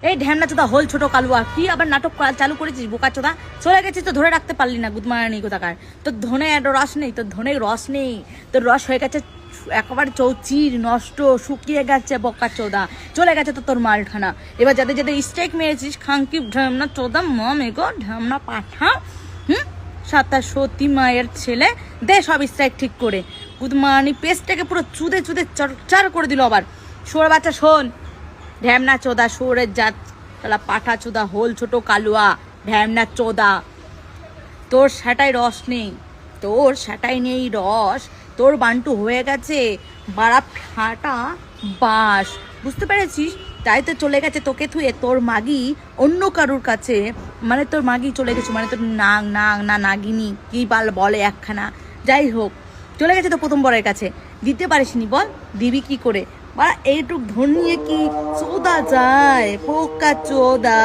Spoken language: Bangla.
এই ঢ্যামনা চোদা হোল ছোট কালুয়া, কি আবার নাটক চালু করেছিস বোকা চোদা? চলে গেছিস তো ধরে রাখতে পারলি না গুদমারানি কোথাকার। তোর ধনে রস নেই, তোর ধনে রস নেই, তোর রস হয়ে গেছে একেবারে চৌচির নষ্ট, শুকিয়ে গেছে বোকা চোদা। চলে গেছে তো তোর মালখানা। এবার যাদের যাদের স্ট্রাইক মেরেছিস খাঙ্কি ঢ্যামনা চোদা মমে গো ঢ্যামনা পাঠা, সাতা সতী মায়ের ছেলে, দে সব স্ট্রাইক ঠিক করে। গুদমারানি পেস্টটাকে পুরো চুদে চুদে চরচার করে দিল। আবার শোর বাচ্চা শোন, ঢ্যামনা চোদা শোরের জাত তালা পাঠা চোদা হোল ছোট কালুয়া ঢ্যামনা চোদা, তোর সেটাই রস নেই, তোর সেটাই নেই রস, তোর বান্টু হয়ে গেছে বাড়া ফাটা বাস, বুঝতে পেরেছিস? তাই তো চলে গেছে তোকে থুয়ে তোর মাগি অন্য কারুর কাছে, মানে তোর মাগি চলে গেছে, মানে তোর না নাগিনী কি বলে একখানা, যাই হোক চলে গেছে তো প্রথম বরের কাছে। দিতে পারিসনি বল, দিবি কি করে? বা এইটুক ধর নিয়ে কি চোদা যায় পোকা চোদা।